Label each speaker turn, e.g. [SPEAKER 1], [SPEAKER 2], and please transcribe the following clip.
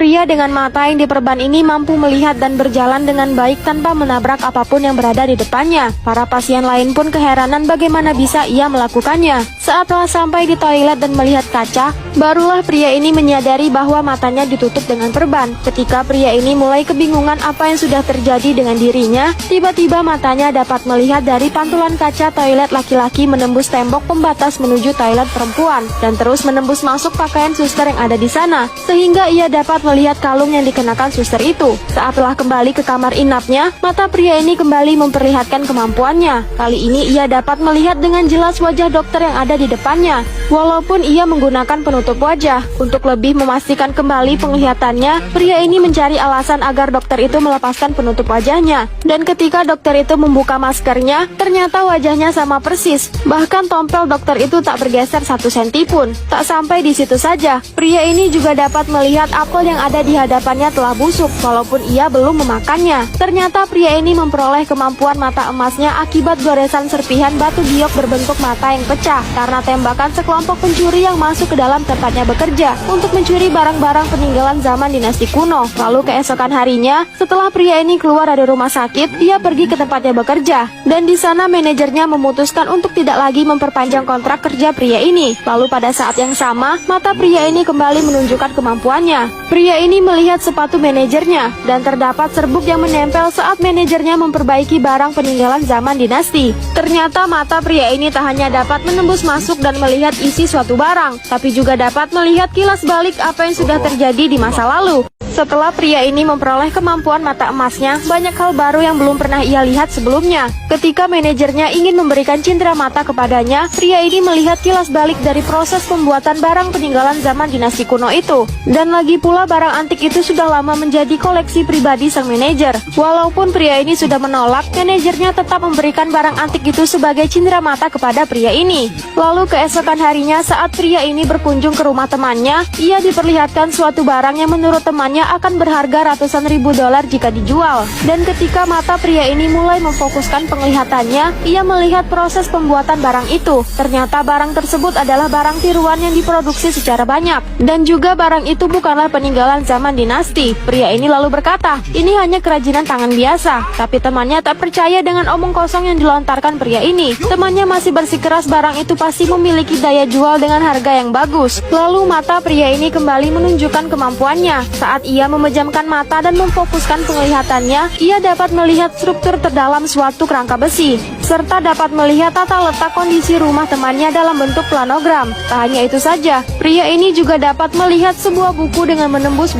[SPEAKER 1] Pria dengan mata yang diperban ini mampu melihat dan berjalan dengan baik tanpa menabrak apapun yang berada di depannya. Para pasien lain pun keheranan bagaimana bisa ia melakukannya. Saat telah sampai di toilet dan melihat kaca, barulah pria ini menyadari bahwa matanya ditutup dengan perban. Ketika pria ini mulai kebingungan apa yang sudah terjadi dengan dirinya, tiba-tiba matanya dapat melihat dari pantulan kaca toilet laki-laki menembus tembok pembatas menuju toilet perempuan dan terus menembus masuk pakaian suster yang ada di sana, sehingga ia dapat melihat kalung yang dikenakan suster itu. Saat telah kembali ke kamar inapnya, mata pria ini kembali memperlihatkan kemampuannya. Kali ini ia dapat melihat dengan jelas wajah dokter yang ada di depannya. Walaupun ia menggunakan penutup wajah, untuk lebih memastikan kembali penglihatannya, pria ini mencari alasan agar dokter itu melepaskan penutup wajahnya. Dan ketika dokter itu membuka maskernya, ternyata wajahnya sama persis. Bahkan tompel dokter itu tak bergeser 1 senti pun. Tak sampai di situ saja, pria ini juga dapat melihat apel yang ada di hadapannya telah busuk, walaupun ia belum memakannya. Ternyata pria ini memperoleh kemampuan mata emasnya akibat goresan serpihan batu giok berbentuk mata yang pecah karena tembakan sekelompok pencuri yang masuk ke dalam tempatnya bekerja untuk mencuri barang-barang peninggalan zaman dinasti kuno. Lalu keesokan harinya, setelah pria ini keluar dari rumah sakit, ia pergi ke tempatnya bekerja. Dan di sana manajernya memutuskan untuk tidak lagi memperpanjang kontrak kerja pria ini. Lalu pada saat yang sama, mata pria ini kembali menunjukkan kemampuannya. Pria ini melihat sepatu manajernya dan terdapat serbuk yang menempel saat manajernya memperbaiki barang peninggalan zaman dinasti. Ternyata mata pria ini tak hanya dapat menembus masuk dan melihat isi suatu barang, tapi juga dapat melihat kilas balik apa yang sudah terjadi di masa lalu. Setelah pria ini memperoleh kemampuan mata emasnya, banyak hal baru yang belum pernah ia lihat sebelumnya. Ketika manajernya ingin memberikan cindera mata kepadanya, pria ini melihat kilas balik dari proses pembuatan barang peninggalan zaman dinasti kuno itu. Dan lagi pula barang antik itu sudah lama menjadi koleksi pribadi sang manajer. Walaupun pria ini sudah menolak, manajernya tetap memberikan barang antik itu sebagai cindera mata kepada pria ini. Lalu keesokan harinya saat pria ini berkunjung ke rumah temannya, ia diperlihatkan suatu barang yang menurut temannya akan berharga ratusan ribu dolar jika dijual. Dan ketika mata pria ini mulai memfokuskan penglihatannya, ia melihat proses pembuatan barang itu. Ternyata barang tersebut adalah barang tiruan yang diproduksi secara banyak. Dan juga barang itu bukanlah peninggalan zaman dinasti. Pria ini lalu berkata, ini hanya kerajinan tangan biasa. Tapi temannya tak percaya dengan omong kosong yang dilontarkan pria ini. Temannya masih bersikeras barang itu pasti memiliki daya jual dengan harga yang bagus. Lalu mata pria ini kembali menunjukkan kemampuannya. Saat ia memejamkan mata dan memfokuskan penglihatannya, ia dapat melihat struktur terdalam suatu kerangka besi, serta dapat melihat tata letak kondisi rumah temannya dalam bentuk planogram. Tak hanya itu saja, pria ini juga dapat melihat sebuah buku dengan menembus